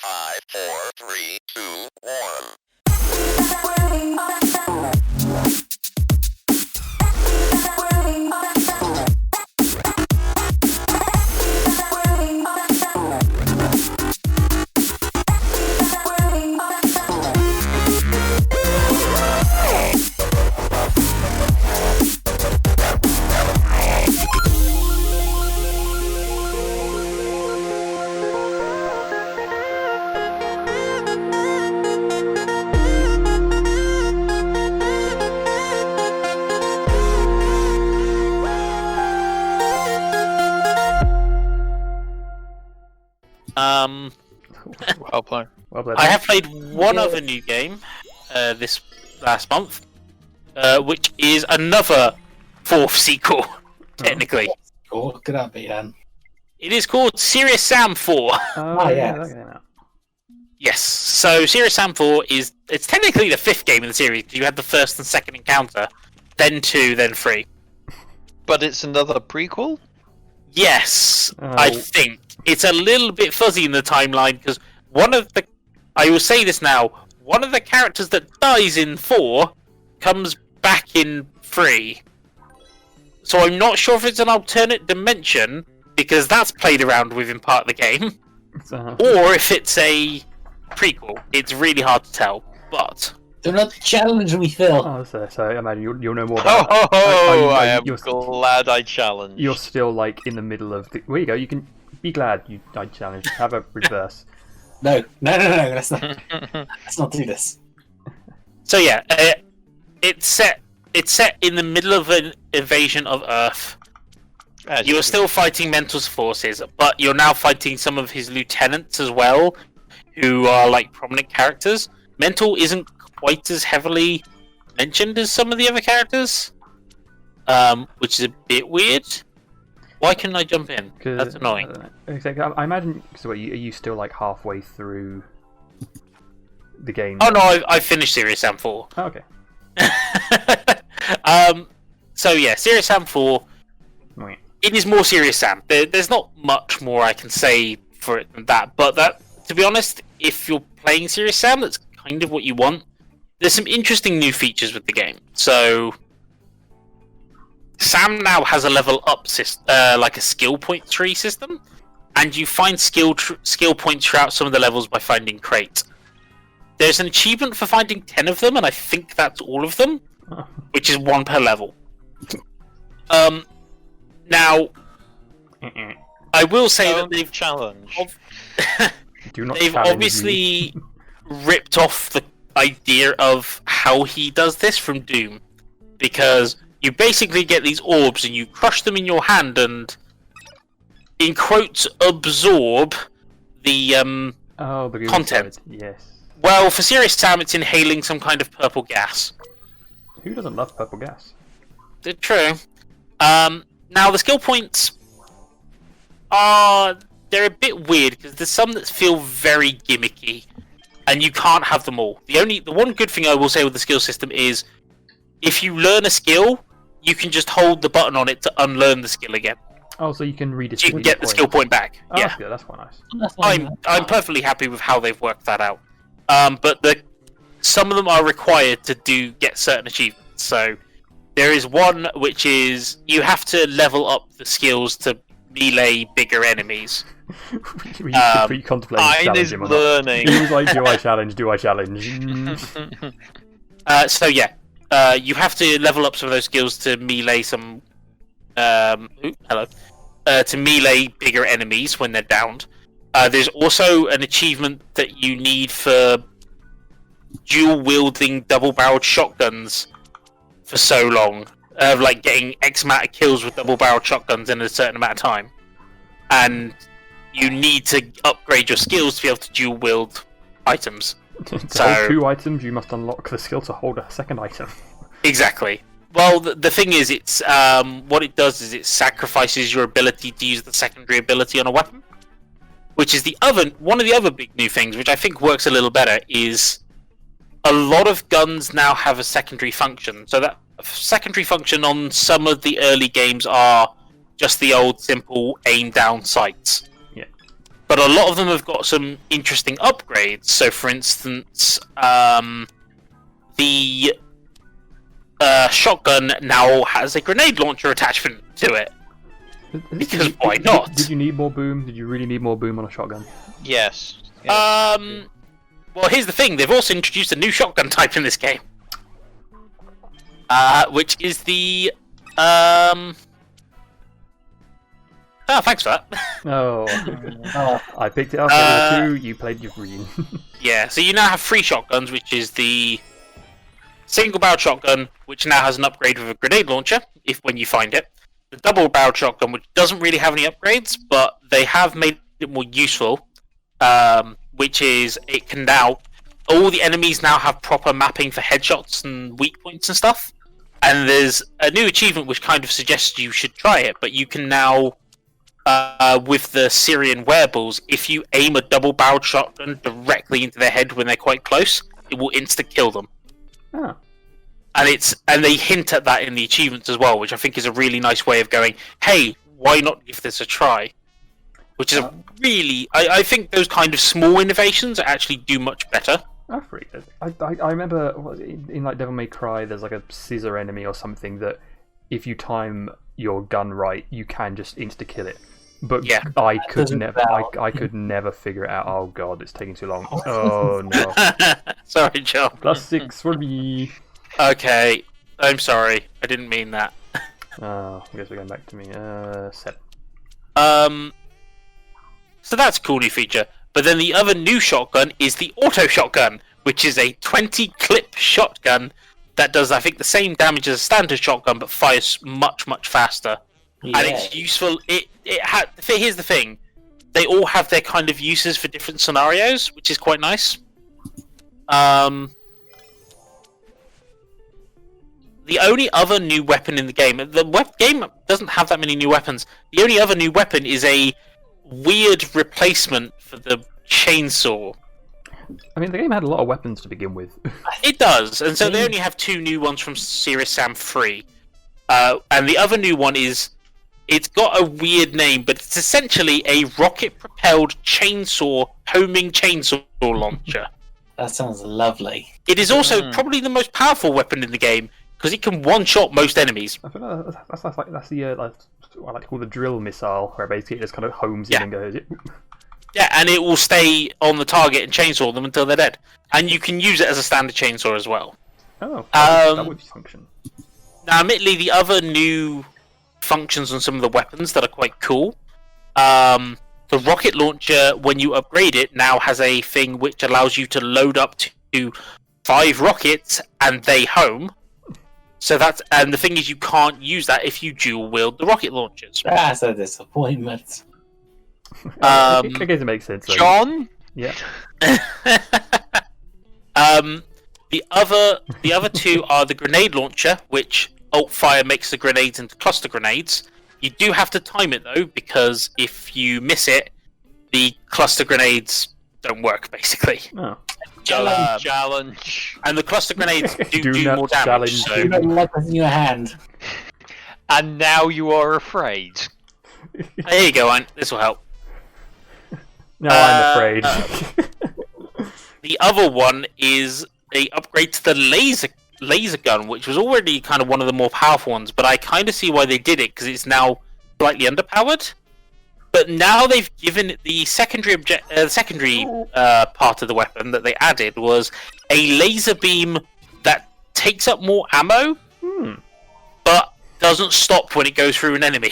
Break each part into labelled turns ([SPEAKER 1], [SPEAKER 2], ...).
[SPEAKER 1] 5, 4, 3, 2, 1.
[SPEAKER 2] Well played.
[SPEAKER 3] Well played.
[SPEAKER 4] I have played one other new game this last month, which is another fourth sequel, technically.
[SPEAKER 5] Cool. What could that be then?
[SPEAKER 4] It is called Serious Sam 4.
[SPEAKER 5] yeah.
[SPEAKER 3] that came out.
[SPEAKER 4] Yes, so Serious Sam 4 it's technically the fifth game in the series, because you had the first and second encounter, then 2, then 3.
[SPEAKER 2] But it's another prequel?
[SPEAKER 4] Yes, I think. It's a little bit fuzzy in the timeline, because I will say this now, one of the characters that dies in 4 comes back in 3. So I'm not sure if it's an alternate dimension, because that's played around with in part of the game, or if it's a prequel. It's really hard to tell, but...
[SPEAKER 5] Do not challenge me, Phil.
[SPEAKER 3] Oh, so I imagine you'll know more about
[SPEAKER 2] Oh,
[SPEAKER 3] that.
[SPEAKER 2] I am glad I challenged.
[SPEAKER 3] You're still like in the middle of the... There you go, you can be glad I challenged. Have a reverse.
[SPEAKER 5] No. Let's not do this.
[SPEAKER 4] So yeah, it's set in the middle of an invasion of Earth. You are still fighting Mental's forces, but you're now fighting some of his lieutenants as well, who are like prominent characters. Mental isn't quite as heavily mentioned as some of the other characters, which is a bit weird. Why couldn't I jump in? That's annoying.
[SPEAKER 3] Exactly. I imagine. So, are you still like halfway through the game?
[SPEAKER 4] Oh no, I finished Serious Sam 4.
[SPEAKER 3] Oh, okay.
[SPEAKER 4] So yeah, Serious Sam 4.
[SPEAKER 3] Wait.
[SPEAKER 4] It is more Serious Sam. There's not much more I can say for it than that. But to be honest, if you're playing Serious Sam, that's kind of what you want. There's some interesting new features with the game. So Sam now has a level up system, like a skill point tree system, and you find skill points throughout some of the levels by finding crates. There's an achievement for finding 10 of them, and I think that's all of them, which is 1 per level. Now, I will say that they've they've obviously ripped off the idea of how he does this from Doom, because you basically get these orbs and you crush them in your hand and, in quotes, absorb the content.
[SPEAKER 3] Yes.
[SPEAKER 4] Well, for Serious Sam, it's inhaling some kind of purple gas.
[SPEAKER 3] Who doesn't love purple gas?
[SPEAKER 4] True. Now the skill points they're a bit weird because there's some that feel very gimmicky, and you can't have them all. The one good thing I will say with the skill system is, if you learn a skill, you can just hold the button on it to unlearn the skill again.
[SPEAKER 3] Oh, so you can redistribute.
[SPEAKER 4] You can get the skill point back.
[SPEAKER 3] Oh,
[SPEAKER 4] yeah,
[SPEAKER 3] that's good. That's quite nice.
[SPEAKER 4] I'm perfectly happy with how they've worked that out. But some of them are required to get certain achievements. So there is one which is you have to level up the skills to melee bigger enemies.
[SPEAKER 3] you contemplating challenge him or not?
[SPEAKER 2] learning.
[SPEAKER 3] He was like, do I challenge?
[SPEAKER 4] So yeah, you have to level up some of those skills to melee some. To melee bigger enemies when they're downed. There's also an achievement that you need for dual-wielding double-barreled shotguns for so long. Like getting X amount of kills with double-barreled shotguns in a certain amount of time. And you need to upgrade your skills to be able to dual-wield items.
[SPEAKER 3] To hold 2 items, you must unlock the skill to hold a second item.
[SPEAKER 4] Exactly. Well, the thing is, it's what it does is it sacrifices your ability to use the secondary ability on a weapon, which is one of the other big new things, which I think works a little better, is a lot of guns now have a secondary function. So that secondary function on some of the early games are just the old simple aim down sights.
[SPEAKER 3] Yeah.
[SPEAKER 4] but a lot of them have got some interesting upgrades. So, for instance, the shotgun now has a grenade launcher attachment to it. Because why not?
[SPEAKER 3] Did you need more boom? Did you really need more boom on a shotgun?
[SPEAKER 2] Yes.
[SPEAKER 4] Well, here's the thing. They've also introduced a new shotgun type in this game. Which is the... Oh, thanks for that.
[SPEAKER 3] Oh.
[SPEAKER 5] Oh,
[SPEAKER 3] I picked it up at 2, you played your green.
[SPEAKER 4] Yeah, so you now have 3 shotguns, which is the single-barreled shotgun, which now has an upgrade with a grenade launcher, when you find it. The double-barreled shotgun, which doesn't really have any upgrades, but they have made it more useful, which is it can now... All the enemies now have proper mapping for headshots and weak points and stuff. And there's a new achievement which kind of suggests you should try it, but you can now, with the Syrian wereballs, if you aim a double-barreled shotgun directly into their head when they're quite close, it will insta-kill them.
[SPEAKER 3] Oh.
[SPEAKER 4] And they hint at that in the achievements as well, which I think is a really nice way of going, hey, why not give this a try? Which is a really... I think those kind of small innovations actually do much better.
[SPEAKER 3] That's pretty good. I remember in like Devil May Cry, there's like a scissor enemy or something that if you time your gun right, you can just insta-kill it. But
[SPEAKER 4] yeah.
[SPEAKER 3] I could never figure it out. Oh god, it's taking too long. Oh no.
[SPEAKER 4] Sorry, John.
[SPEAKER 3] +6 for me.
[SPEAKER 4] Okay, I'm sorry. I didn't mean that.
[SPEAKER 3] I guess we're going back to me. 7.
[SPEAKER 4] So that's a cool new feature. But then the other new shotgun is the auto shotgun, which is a 20-clip shotgun that does, I think, the same damage as a standard shotgun, but fires much, much faster.
[SPEAKER 5] yeah.
[SPEAKER 4] And it's useful. Here's the thing: they all have their kind of uses for different scenarios, which is quite nice. The only other new weapon in the game, game doesn't have that many new weapons. The only other new weapon is a weird replacement for the chainsaw.
[SPEAKER 3] I mean, the game had a lot of weapons to begin with.
[SPEAKER 4] It does, and so they only have 2 new ones from Serious Sam 3. And the other new one is, it's got a weird name, but it's essentially a rocket-propelled homing chainsaw launcher.
[SPEAKER 5] That sounds lovely.
[SPEAKER 4] It is also probably the most powerful weapon in the game, because it can one-shot most enemies.
[SPEAKER 3] I think that's the what I like to call the drill missile, where basically it just kind of homes in and goes.
[SPEAKER 4] Yeah, and it will stay on the target and chainsaw them until they're dead. And you can use it as a standard chainsaw as well.
[SPEAKER 3] Oh, that would function.
[SPEAKER 4] Now, admittedly, the other new functions on some of the weapons that are quite cool. The rocket launcher, when you upgrade it, now has a thing which allows you to load up to 5 rockets and they home. So and the thing is, you can't use that if you dual wield the rocket launchers.
[SPEAKER 5] That's a disappointment.
[SPEAKER 3] I guess it makes sense. Though.
[SPEAKER 2] John?
[SPEAKER 3] Yeah.
[SPEAKER 4] The other 2 are the grenade launcher, which alt fire makes the grenades into cluster grenades. You do have to time it though, because if you miss it, the cluster grenades don't work basically.
[SPEAKER 3] Oh.
[SPEAKER 2] Challenge.
[SPEAKER 4] And the cluster grenades do more damage.
[SPEAKER 3] Challenge.
[SPEAKER 4] So...
[SPEAKER 5] You don't let us in your hand.
[SPEAKER 2] And now you are afraid.
[SPEAKER 4] There you go, Ant. This will help.
[SPEAKER 3] No, I'm afraid.
[SPEAKER 4] The other one is a upgrade to the laser gun, which was already kind of one of the more powerful ones, but I kind of see why they did it, because it's now slightly underpowered. But now they've given it the secondary part of the weapon that they added was a laser beam that takes up more ammo, but doesn't stop when it goes through an enemy.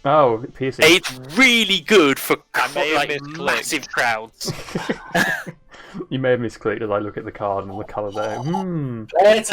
[SPEAKER 3] Oh, piercing.
[SPEAKER 4] It's really good for massive crowds.
[SPEAKER 3] You may have misclicked as I look at the card and the colour there.
[SPEAKER 5] Let's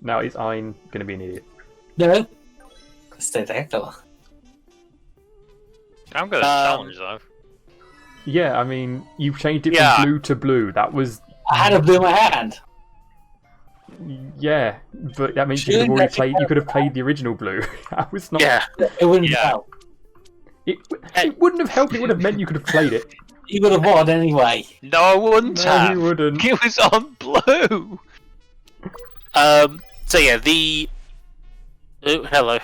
[SPEAKER 3] Now is Ein going to be an idiot?
[SPEAKER 5] No. Stay the heck though.
[SPEAKER 2] I'm going to challenge though.
[SPEAKER 3] Yeah, I mean, you changed it
[SPEAKER 2] Yeah.
[SPEAKER 3] from blue to blue. That was...
[SPEAKER 5] I had a blue in my hand.
[SPEAKER 3] Yeah, but that means you could have already played. You could have played the original blue. That was not...
[SPEAKER 4] Yeah.
[SPEAKER 5] It wouldn't
[SPEAKER 4] Yeah.
[SPEAKER 5] help.
[SPEAKER 3] It wouldn't have helped. It would have meant you could have played it.
[SPEAKER 5] You would have won anyway.
[SPEAKER 2] No, I wouldn't
[SPEAKER 3] No,
[SPEAKER 2] have.
[SPEAKER 3] you wouldn't.
[SPEAKER 2] It was on blue.
[SPEAKER 4] So yeah, oh, hello.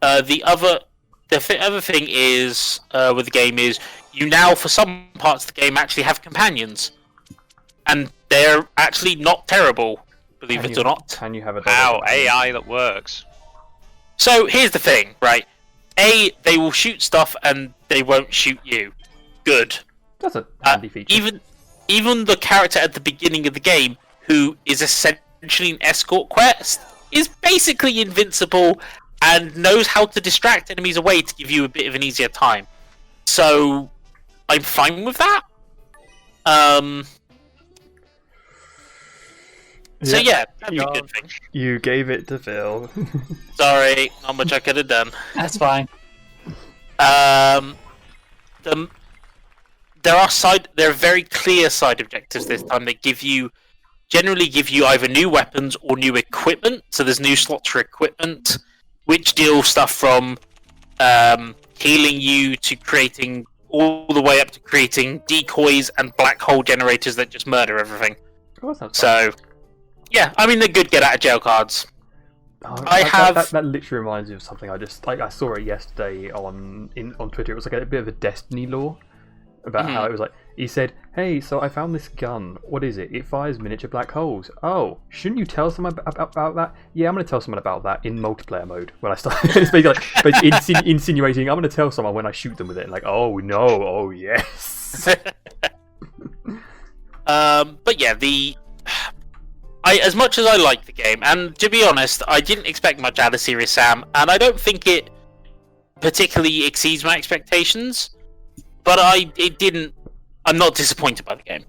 [SPEAKER 4] The other thing is with the game is you now for some parts of the game actually have companions, and they're actually not terrible, believe it or not.
[SPEAKER 3] Can you have a...
[SPEAKER 2] Wow, AI that works.
[SPEAKER 4] So here's the thing, right? They will shoot stuff and they won't shoot you. Good.
[SPEAKER 3] That's a handy feature.
[SPEAKER 4] Even the character at the beginning of the game, who is essentially an escort quest, is basically invincible and knows how to distract enemies away to give you a bit of an easier time. So I'm fine with that. So yeah, that'd be a good thing.
[SPEAKER 3] You gave it to Phil.
[SPEAKER 4] Sorry, not much I could have done.
[SPEAKER 5] That's fine.
[SPEAKER 4] There are very clear side objectives this time that generally give you either new weapons or new equipment. So there's new slots for equipment, which deal stuff from healing you to creating all the way up to creating decoys and black hole generators that just murder everything.
[SPEAKER 3] Oh, that sounds fun.
[SPEAKER 4] So yeah, I mean they're good get out of jail cards.
[SPEAKER 3] Oh,
[SPEAKER 4] have-
[SPEAKER 3] that literally reminds me of something I saw it yesterday on Twitter. It was like a bit of a Destiny lore about how it was like he said, "Hey, so I found this gun. What is it? It fires miniature black holes. Oh, shouldn't you tell someone about that? Yeah, I'm going to tell someone about that in multiplayer mode when I start." It's basically like, insinuating I'm going to tell someone when I shoot them with it. Like, oh no, oh yes.
[SPEAKER 4] But yeah, as much as I like the game, and to be honest, I didn't expect much out of Serious Sam, and I don't think it particularly exceeds my expectations. But I'm not disappointed by the game.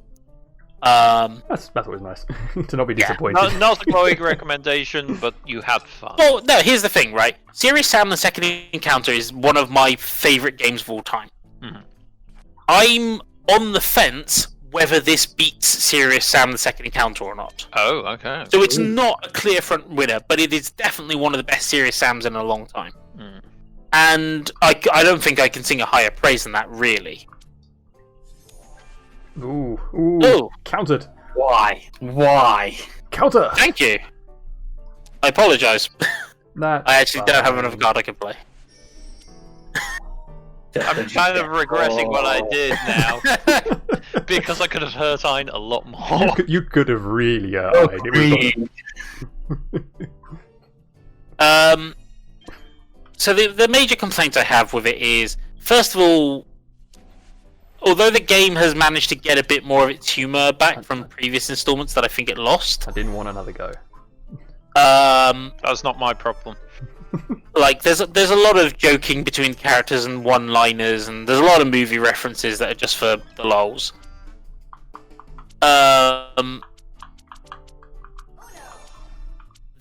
[SPEAKER 3] That's always nice to not be disappointed.
[SPEAKER 2] Not a glowing recommendation, but you had fun.
[SPEAKER 4] Well, no, here's the thing, right? Serious Sam: The Second Encounter is one of my favourite games of all time.
[SPEAKER 2] Mhm.
[SPEAKER 4] I'm on the fence whether this beats Serious Sam: The Second Encounter or not.
[SPEAKER 2] Oh, okay.
[SPEAKER 4] So it's not a clear front winner, but it is definitely one of the best Serious Sams in a long time.
[SPEAKER 2] Mm.
[SPEAKER 4] And I don't think I can sing a higher praise than that, really.
[SPEAKER 3] Ooh,
[SPEAKER 4] Ooh.
[SPEAKER 3] Countered.
[SPEAKER 5] Why? Why?
[SPEAKER 3] Counter.
[SPEAKER 4] Thank you. I apologise.
[SPEAKER 3] That's
[SPEAKER 4] I actually don't have
[SPEAKER 3] fine.
[SPEAKER 4] another card I can play.
[SPEAKER 2] I'm kind of regretting what I did now because I could have hurt Ein a lot more.
[SPEAKER 3] You could have really hurt
[SPEAKER 5] Oh,
[SPEAKER 3] Ein. It was
[SPEAKER 4] So the major complaint I have with it is, first of all, although the game has managed to get a bit more of its humour back from previous installments that I think it lost,
[SPEAKER 3] I didn't want another go.
[SPEAKER 2] That's not my problem.
[SPEAKER 4] like there's a lot of joking between characters and one-liners, and there's a lot of movie references that are just for the lols.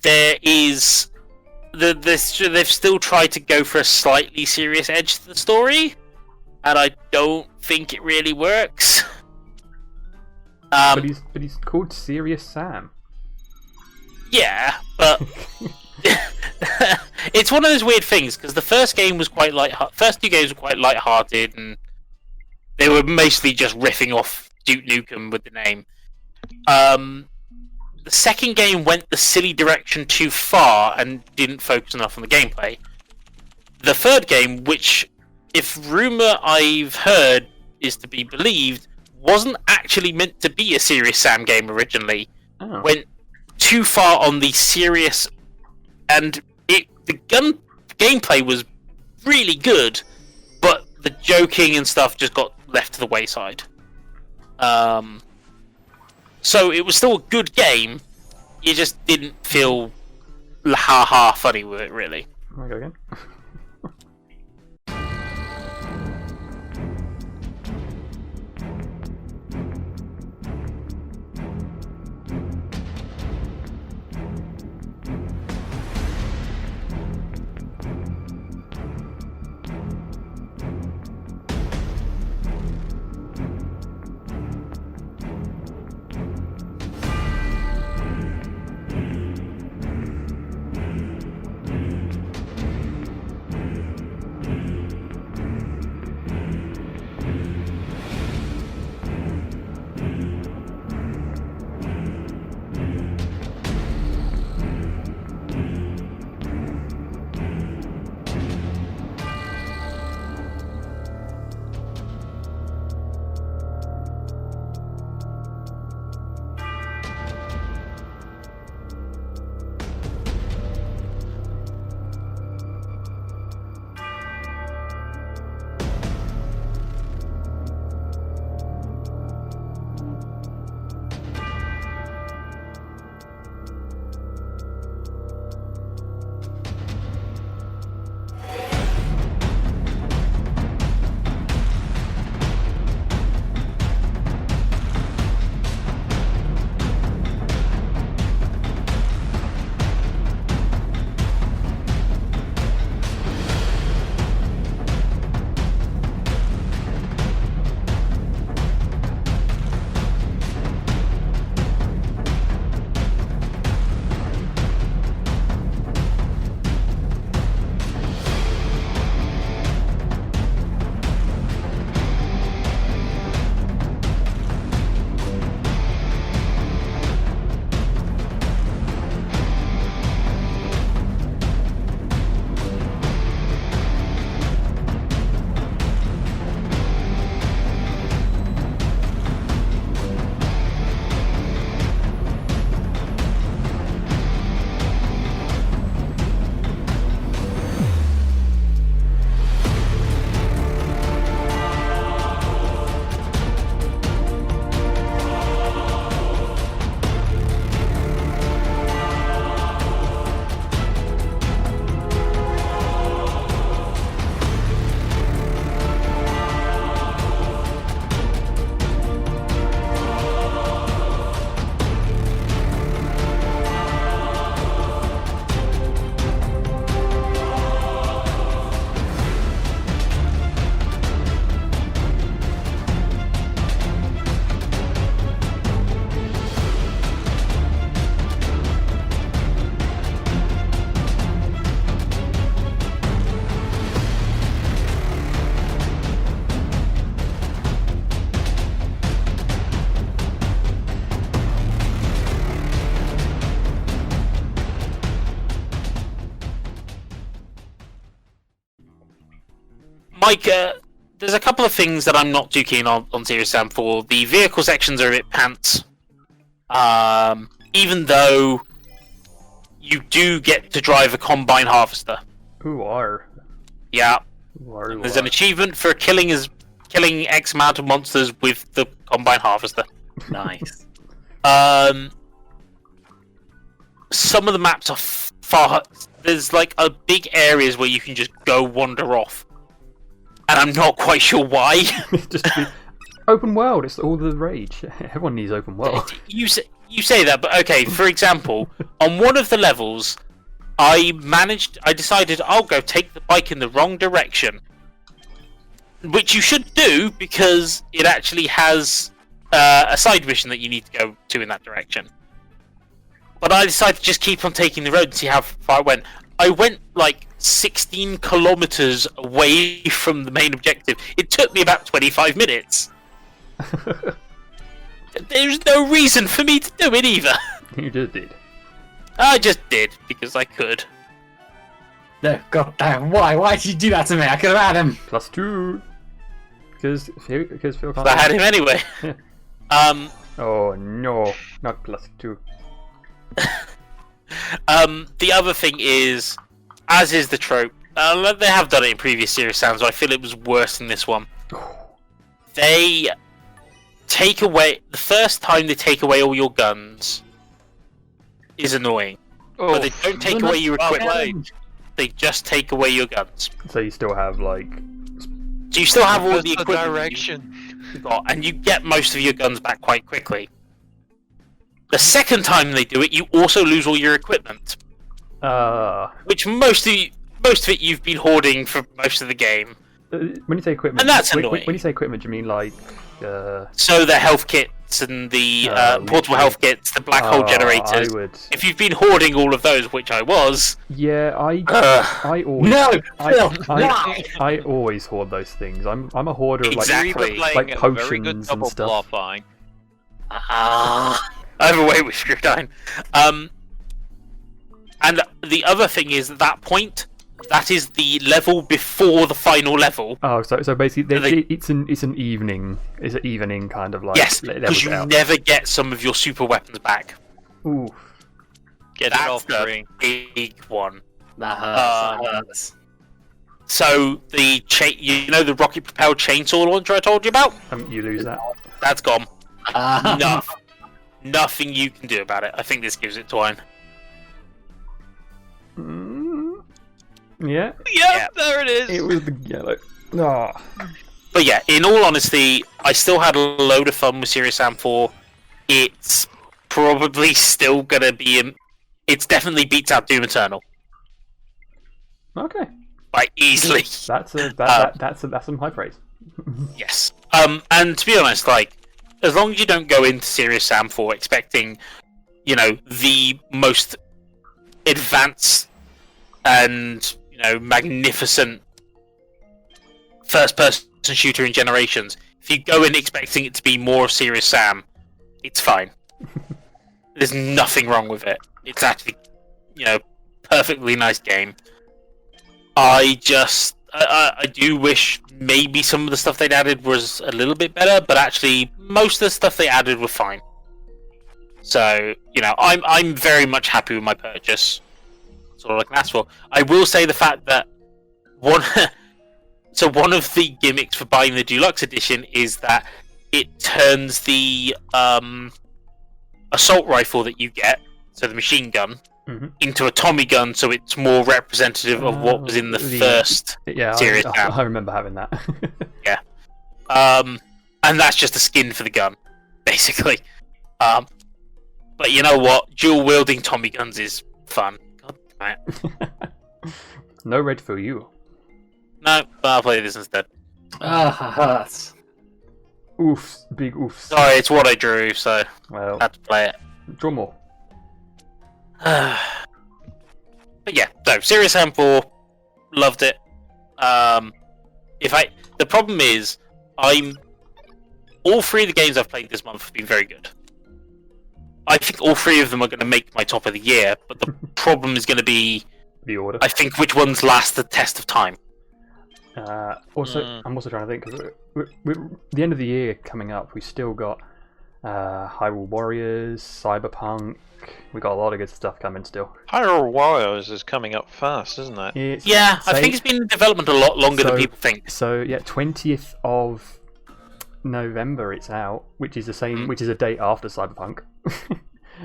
[SPEAKER 4] There is they've still tried to go for a slightly serious edge to the story, and I don't think it really works.
[SPEAKER 3] But he's called Serious Sam.
[SPEAKER 4] Yeah, but it's one of those weird things because the first two games were quite light-hearted, and they were mostly just riffing off Duke Nukem with the name. The second game went the silly direction too far and didn't focus enough on the gameplay. The third game, which, if rumour I've heard is to be believed, wasn't actually meant to be a Serious Sam game originally, went too far on the serious, and the gameplay was really good, but the joking and stuff just got left to the wayside. So it was still a good game, you just didn't feel ha-ha funny with it, really.
[SPEAKER 3] Can I go again?
[SPEAKER 4] Mike, there's a couple of things that I'm not too keen on Serious Sam 4. The vehicle sections are a bit pants. Even though you do get to drive a combine harvester.
[SPEAKER 3] Who are?
[SPEAKER 4] Yeah.
[SPEAKER 3] Who
[SPEAKER 4] There's an achievement for killing X amount of monsters with the combine harvester.
[SPEAKER 5] Nice.
[SPEAKER 4] Some of the maps are far. There's like a big areas where you can just go wander off, and I'm not quite sure why.
[SPEAKER 3] Just open world. It's all the rage. Everyone needs open world.
[SPEAKER 4] You say that, but okay. For example, on one of the levels, I decided I'll go take the bike in the wrong direction, which you should do because it actually has a side mission that you need to go to in that direction. But I decided to just keep on taking the road and see how far I went. I went like 16 kilometers away from the main objective. It took me about 25 minutes. There's no reason for me to do it either.
[SPEAKER 3] You just did.
[SPEAKER 4] I just did because I could.
[SPEAKER 5] No, god damn, why? Why did you do that to me? I could have had him.
[SPEAKER 3] +2. Because Phil can't.
[SPEAKER 4] I had him anyway.
[SPEAKER 3] Oh no, not +2.
[SPEAKER 4] The other thing is, as is the trope, they have done it in previous Serious Sam, so I feel it was worse in this one. They take away the first time they take away all your guns is annoying, but they don't take away your equipment. They just take away your guns.
[SPEAKER 3] So you still have like.
[SPEAKER 4] So you still have all the equipment
[SPEAKER 2] direction.
[SPEAKER 4] you got, and you get most of your guns back quite quickly. The second time they do it, you also lose all your equipment, which most of it you've been hoarding for most of the game.
[SPEAKER 3] When you say equipment,
[SPEAKER 4] And that's annoying.
[SPEAKER 3] When you say equipment, do you mean like?
[SPEAKER 4] So the health kits and the portable health kits, the black hole generators.
[SPEAKER 3] I would.
[SPEAKER 4] If you've been hoarding all of those, which I was,
[SPEAKER 3] Yeah, I always.
[SPEAKER 5] No, Phil,
[SPEAKER 3] I always hoard those things. I'm a hoarder of
[SPEAKER 4] Exactly.
[SPEAKER 3] like
[SPEAKER 2] a very good
[SPEAKER 3] potions and
[SPEAKER 2] double
[SPEAKER 3] stuff.
[SPEAKER 2] bluffing.
[SPEAKER 4] overweight with Screwdine. And the other thing is, at that point, that is the level before the final level.
[SPEAKER 3] Oh, so basically, it's an evening. It's an evening kind of like.
[SPEAKER 4] Yes, because you never get some of your super weapons back.
[SPEAKER 3] Ooh.
[SPEAKER 2] Get it
[SPEAKER 4] That's
[SPEAKER 2] off
[SPEAKER 4] the
[SPEAKER 2] ring.
[SPEAKER 4] big one.
[SPEAKER 5] That hurts. That hurts.
[SPEAKER 4] So the rocket propelled chainsaw launcher I told you about?
[SPEAKER 3] You lose that.
[SPEAKER 4] That's gone. Nothing you can do about it. I think this gives it to Wine.
[SPEAKER 3] Yeah.
[SPEAKER 2] Yep, there it is.
[SPEAKER 3] It was the yellow. Oh.
[SPEAKER 4] But yeah, in all honesty, I still had a load of fun with Serious Sam 4. It's probably still gonna be. It's definitely beats out Doom Eternal.
[SPEAKER 3] Okay.
[SPEAKER 4] Like easily.
[SPEAKER 3] That's some high praise.
[SPEAKER 4] Yes. And to be honest, like, as long as you don't go into Serious Sam 4 expecting, the most advanced and, magnificent first-person shooter in generations, if you go in expecting it to be more Serious Sam, it's fine. There's nothing wrong with it. It's actually, perfectly nice game. I do wish maybe some of the stuff they'd added was a little bit better, but actually most of the stuff they added were fine. So, I'm very much happy with my purchase. That's all I can ask for. I will say the fact that one of the gimmicks for buying the deluxe edition is that it turns the assault rifle that you get, so the machine gun, into a Tommy gun, so it's more representative of what was in the first series.
[SPEAKER 3] I remember having that.
[SPEAKER 4] Yeah. And that's just a skin for the gun, basically. But you know what? Dual wielding Tommy guns is fun. God damn it.
[SPEAKER 3] No red for you.
[SPEAKER 4] No, but I'll play this instead.
[SPEAKER 5] Hurts.
[SPEAKER 3] Oofs, big oofs.
[SPEAKER 4] Sorry, it's what I drew, so
[SPEAKER 3] Well,
[SPEAKER 4] I had to play it.
[SPEAKER 3] draw more.
[SPEAKER 4] But yeah, so Serious Sam 4, loved it. The problem is, all three of the games I've played this month have been very good. I think all three of them are going to make my top of the year, but the problem is going to be,
[SPEAKER 3] The order.
[SPEAKER 4] I think, which ones last the test of time.
[SPEAKER 3] I'm also trying to think, because the end of the year coming up, we still got Hyrule Warriors, Cyberpunk. We got a lot of good stuff coming still.
[SPEAKER 2] Hyrule Warriors is coming up fast, isn't it?
[SPEAKER 4] I think it's been in development a lot longer than people think.
[SPEAKER 3] So yeah, 20th of November it's out, which is the same, which is a date after Cyberpunk,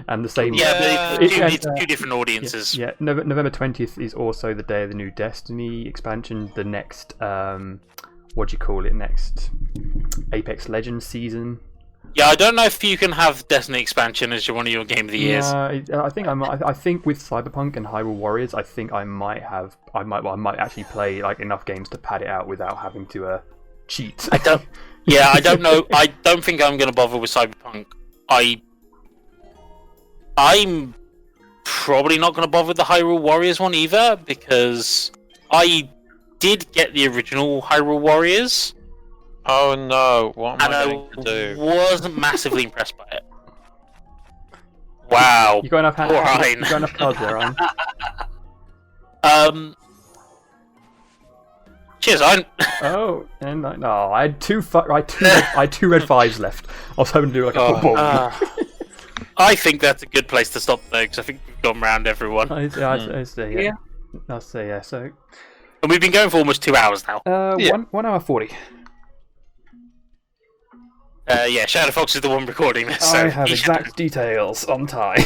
[SPEAKER 3] and the same.
[SPEAKER 4] Yeah, but it's two different audiences.
[SPEAKER 3] Yeah, November 20th is also the day of the new Destiny expansion. The next, what do you call it? Next Apex Legends season.
[SPEAKER 4] Yeah, I don't know if you can have Destiny expansion as one of your game of the years.
[SPEAKER 3] I think I might. I think with Cyberpunk and Hyrule Warriors, I think I might actually play like enough games to pad it out without having to cheat.
[SPEAKER 4] I don't know. I don't think I'm going to bother with Cyberpunk. I'm probably not going to bother with the Hyrule Warriors one either, because I did get the original Hyrule Warriors.
[SPEAKER 2] Oh no, what am I going to do?
[SPEAKER 4] I wasn't massively impressed by it. Wow.
[SPEAKER 3] You got enough
[SPEAKER 4] Ryan.
[SPEAKER 3] You got enough cards there, Ryan?
[SPEAKER 4] Cheers, Ryan.
[SPEAKER 3] Oh, and no, I had two red fives left. I was hoping to do like a football.
[SPEAKER 4] I think that's a good place to stop though, because I think we've gone round everyone.
[SPEAKER 3] I'd say yeah. So,
[SPEAKER 4] and we've been going for almost 2 hours now.
[SPEAKER 3] 1 hour 40.
[SPEAKER 4] Shadow Fox is the one recording this. So
[SPEAKER 3] I have exact details on time.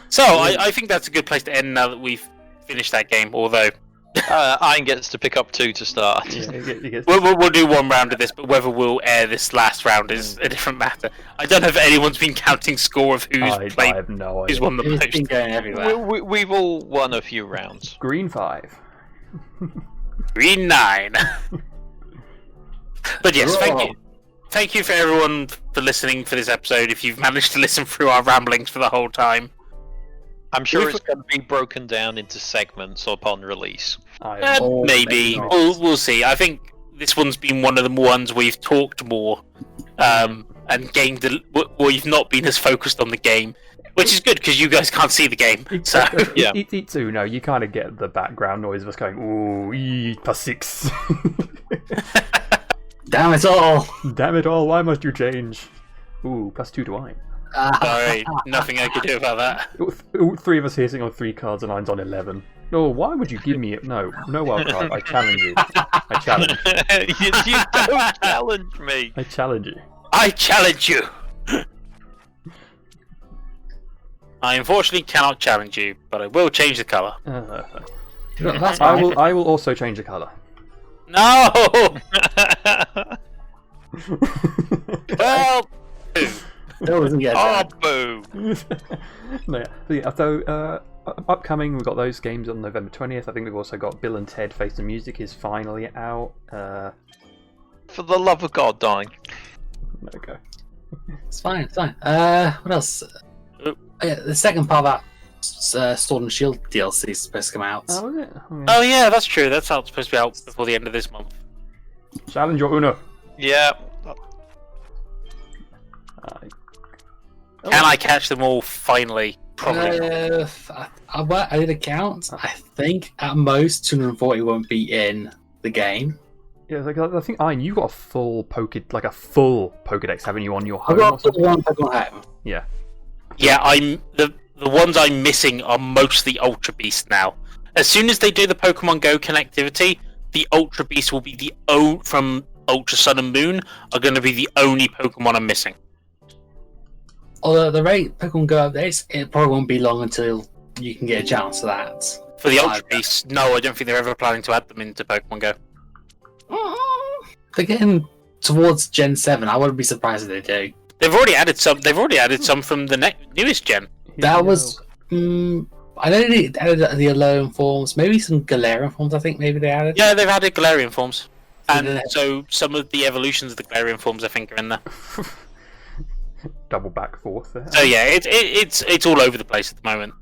[SPEAKER 4] So I think that's a good place to end now that we've finished that game. Although
[SPEAKER 2] Iron gets to pick up 2 to start.
[SPEAKER 3] Yeah, he gets
[SPEAKER 4] We'll do one round of this, but whether we'll air this last round is a different matter. I don't know if anyone's been counting score of who's
[SPEAKER 3] I
[SPEAKER 4] played,
[SPEAKER 3] have no
[SPEAKER 4] who's
[SPEAKER 3] idea.
[SPEAKER 4] won the
[SPEAKER 5] It's been
[SPEAKER 4] most.
[SPEAKER 5] going everywhere.
[SPEAKER 2] We've all won a few rounds.
[SPEAKER 3] Green 5.
[SPEAKER 4] Green 9. But yes, thank
[SPEAKER 5] Draw.
[SPEAKER 4] you. Thank you for everyone for listening for this episode. If you've managed to listen through our ramblings for the whole time,
[SPEAKER 2] I'm sure it's going to be broken down into segments upon release.
[SPEAKER 5] Oh,
[SPEAKER 4] maybe
[SPEAKER 5] maybe not.
[SPEAKER 4] we'll see. I think this one's been one of the ones we've talked more and gamed. We've not been as focused on the game, which is good because you guys can't see the game. So
[SPEAKER 2] Yeah.
[SPEAKER 3] It's Uno. You kind of get the background noise of us going, ooh, +6.
[SPEAKER 5] Damn it all!
[SPEAKER 3] Damn it all, why must you change? Ooh, +2 to Iron.
[SPEAKER 4] sorry, nothing I could do about that.
[SPEAKER 3] All 3 of us here sitting on 3 cards and Iron's on 11. No, why would you give me it? No wild card. I challenge you. I challenge.
[SPEAKER 2] You don't challenge me.
[SPEAKER 3] I challenge you.
[SPEAKER 4] I challenge you. I unfortunately cannot challenge you, but I will change the color.
[SPEAKER 5] That's
[SPEAKER 3] I
[SPEAKER 5] fine.
[SPEAKER 3] will also change the color.
[SPEAKER 4] No. Well, boo.
[SPEAKER 5] That wasn't good.
[SPEAKER 4] Oh, boo.
[SPEAKER 3] So upcoming, we've got those games on November 20th. I think we've also got Bill and Ted Face the Music is finally out.
[SPEAKER 2] For the love of God, dying.
[SPEAKER 3] Okay.
[SPEAKER 5] It's fine. It's fine. What else? Yeah, the second part of that Sword and Shield DLC is supposed to come out.
[SPEAKER 3] Oh, is it? Okay.
[SPEAKER 4] Oh yeah, that's true. That's supposed to be out before the end of this month.
[SPEAKER 3] Challenge your Uno.
[SPEAKER 2] Yeah.
[SPEAKER 4] Can I catch them all finally? Probably not.
[SPEAKER 5] I did a count. I think at most 240 won't be in the game.
[SPEAKER 3] Yeah, like, I think Iron, you got a full Pokédex, haven't you, on your
[SPEAKER 5] I've
[SPEAKER 3] home? Or
[SPEAKER 5] got
[SPEAKER 3] something?
[SPEAKER 5] one Pokemon home.
[SPEAKER 3] Yeah.
[SPEAKER 4] Yeah, I'm the ones I'm missing are mostly Ultra Beast now. As soon as they do the Pokemon Go connectivity, the Ultra Beast will be from Ultra Sun and Moon are going to be the only Pokemon I'm missing.
[SPEAKER 5] Although the rate Pokemon Go updates, it probably won't be long until you can get a chance for that.
[SPEAKER 4] For the Ultra Beast, no, I don't think they're ever planning to add them into Pokemon Go.
[SPEAKER 5] They're getting towards Gen 7. I wouldn't be surprised if they do.
[SPEAKER 4] They've already added some. They've already added some from the newest gen.
[SPEAKER 5] That was. I know they added the Alolan forms, maybe some Galarian forms. I think maybe they added.
[SPEAKER 4] Yeah, they've added Galarian forms,
[SPEAKER 5] So
[SPEAKER 4] and
[SPEAKER 5] they-
[SPEAKER 4] so some of the evolutions of the Galarian forms I think are in there.
[SPEAKER 3] Double back forth there.
[SPEAKER 4] So yeah, it's all over the place at the moment.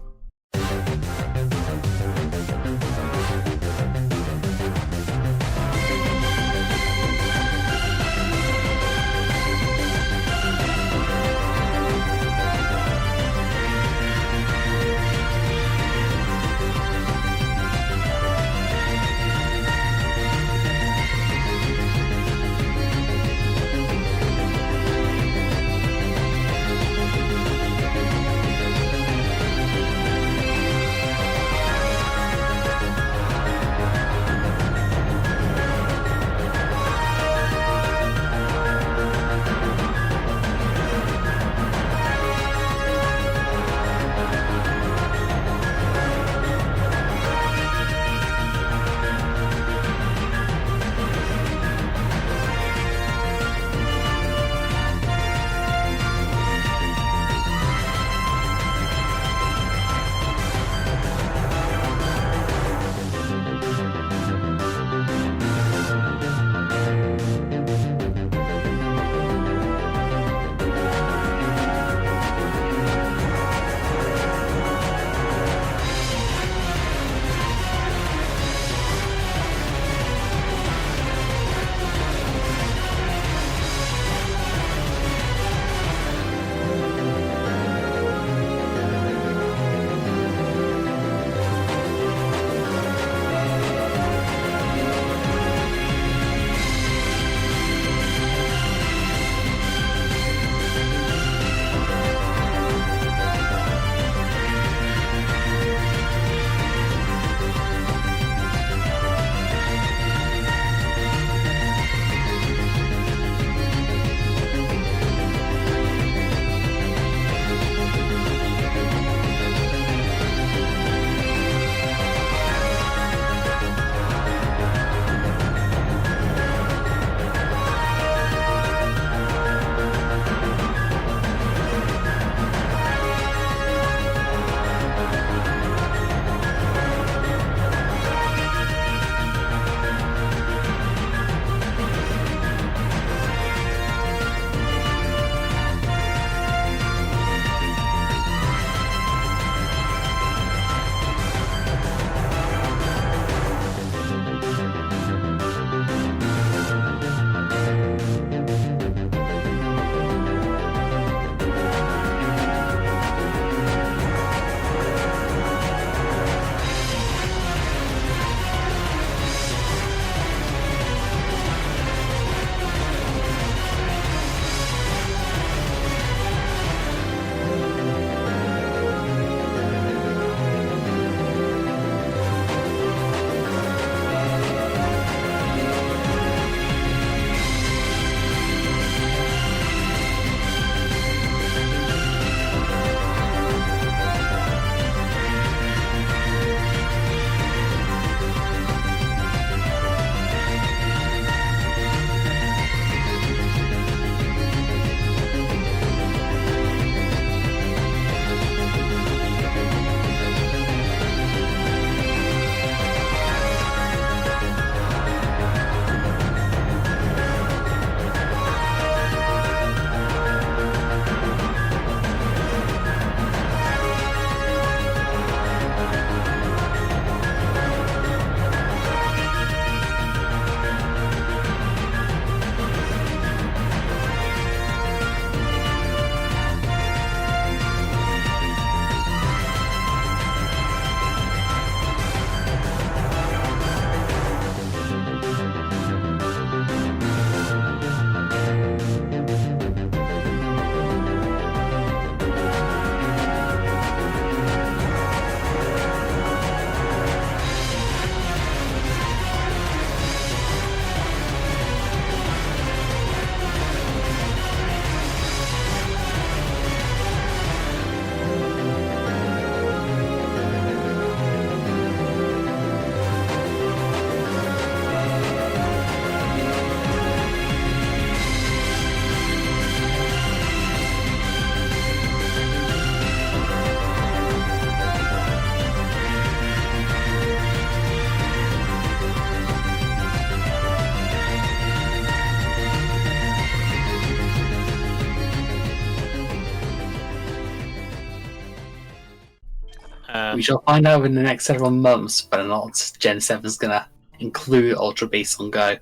[SPEAKER 5] We shall find out in the next several months whether or not Gen 7 is going to include Ultra Beasts on Go.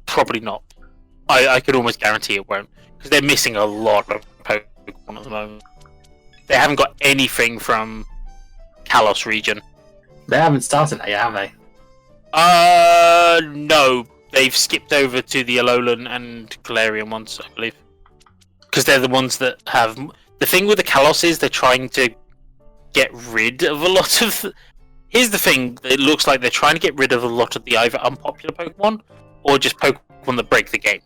[SPEAKER 4] Probably not. I could almost guarantee it won't, because they're missing a lot of Pokemon at the moment. They haven't got anything from Kalos region.
[SPEAKER 5] They haven't started that yet, have they?
[SPEAKER 4] No. They've skipped over to the Alolan and Galarian ones, I believe. Because they're the ones that have... The thing with the Kalos is they're trying to get rid of a lot of... Here's the thing, it looks like they're trying to get rid of a lot of the either unpopular Pokemon, or just Pokemon that break the game.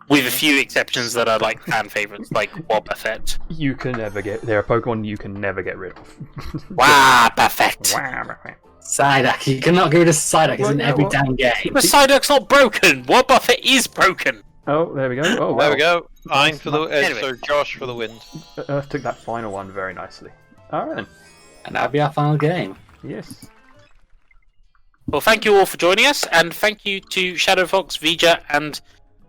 [SPEAKER 4] With a few exceptions that are like fan favourites, like Wobbuffet.
[SPEAKER 3] You can never get... They're a Pokemon you can never get rid of.
[SPEAKER 4] Wobbuffet!
[SPEAKER 5] Psyduck. You cannot get rid of Psyduck. It's in every damn game.
[SPEAKER 4] But Psyduck's not broken! Wobbuffet is broken!
[SPEAKER 3] Oh, there we go. Oh, wow.
[SPEAKER 2] There we go. Fine for the...
[SPEAKER 4] Anyway.
[SPEAKER 2] So Josh for the win.
[SPEAKER 3] Earth took that final one very nicely. Alright then.
[SPEAKER 5] And that'll be our final game.
[SPEAKER 3] Yes.
[SPEAKER 4] Well, thank you all for joining us, and thank you to Shadowfox, Vger, and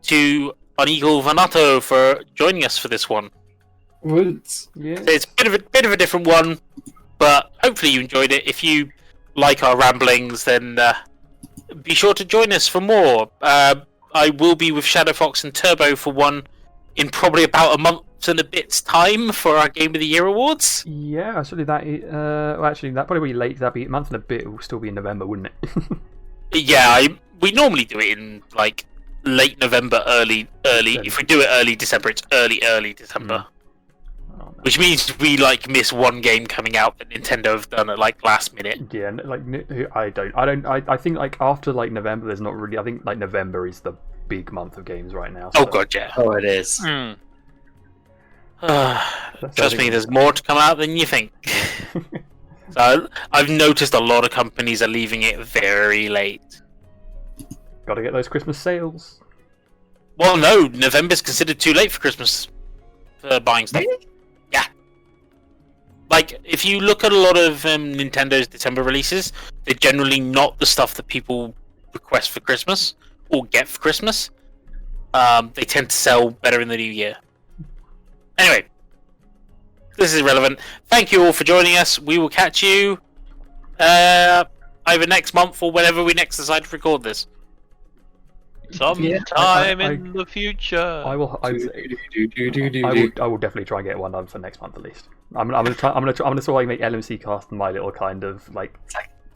[SPEAKER 4] to Uneagle Vanato for joining us for this one.
[SPEAKER 5] Roots.
[SPEAKER 3] Yeah.
[SPEAKER 4] It's a bit of a different one, but hopefully you enjoyed it. If you like our ramblings, then be sure to join us for more. I will be with Shadowfox and Turbo for one in probably about a month and a bit's time for our Game of the Year awards.
[SPEAKER 3] Yeah, actually that probably be late. That'd be a month and a bit. It will still be in November, wouldn't it?
[SPEAKER 4] Yeah, we normally do it in like late November, early. If we do it early December, it's early December.
[SPEAKER 3] Oh, no.
[SPEAKER 4] Which means we like miss one game coming out that Nintendo have done at like last minute.
[SPEAKER 3] Yeah, like I think like after like November, there's not really. I think like November is the big month of games right now.
[SPEAKER 4] Oh
[SPEAKER 3] so-
[SPEAKER 4] god, yeah.
[SPEAKER 5] Oh, it is.
[SPEAKER 4] Trust me, there's more to come out than you think. So I've noticed a lot of companies are leaving it very late.
[SPEAKER 3] Got to get those Christmas sales.
[SPEAKER 4] Well, no, November's considered too late for Christmas for buying stuff.
[SPEAKER 5] Really?
[SPEAKER 4] Yeah. Like, if you look at a lot of Nintendo's December releases, they're generally not the stuff that people request for Christmas or get for Christmas. They tend to sell better in the new year. Anyway, this is irrelevant. Thank you all for joining us. We will catch you either next month or whenever we next decide to record this.
[SPEAKER 2] Sometime in the future.
[SPEAKER 3] I will definitely try and get one done for next month at least. I'm gonna sort of like make LMC cast my little kind of like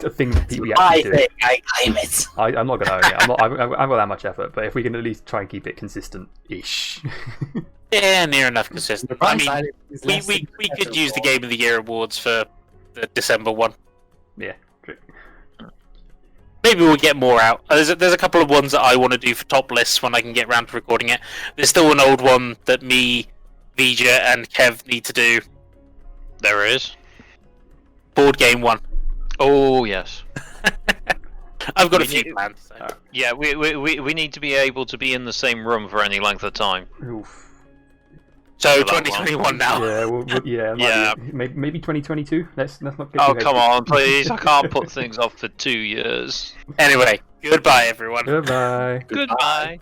[SPEAKER 3] a thing that people actually do.
[SPEAKER 5] I claim it.
[SPEAKER 3] I'm not gonna own it. I haven't got that much effort, but if we can at least try and keep it consistent-ish.
[SPEAKER 4] Yeah, near enough consistent. I mean, we could use the
[SPEAKER 5] game.
[SPEAKER 4] Game of the Year awards for the December one.
[SPEAKER 3] Yeah, true.
[SPEAKER 4] Maybe we'll get more out. There's a couple of ones that I want to do for top lists when I can get around to recording it. There's still an old one that me, Vger, and Kev need to do.
[SPEAKER 2] There is.
[SPEAKER 4] Board game one.
[SPEAKER 2] Oh yes.
[SPEAKER 4] I've got a
[SPEAKER 2] We
[SPEAKER 4] few
[SPEAKER 2] need-
[SPEAKER 4] plans. So.
[SPEAKER 2] Yeah, we need to be able to be in the same room for any length of time.
[SPEAKER 3] Oof.
[SPEAKER 4] So
[SPEAKER 2] For that one.
[SPEAKER 4] 2021 now.
[SPEAKER 3] Yeah, yeah,
[SPEAKER 2] Yeah.
[SPEAKER 3] Maybe 2022. Let's not get
[SPEAKER 2] Oh
[SPEAKER 3] too
[SPEAKER 2] come
[SPEAKER 3] hasty.
[SPEAKER 2] on, please! I can't put things off for 2 years.
[SPEAKER 4] Anyway, goodbye everyone.
[SPEAKER 3] Goodbye.
[SPEAKER 2] Goodbye.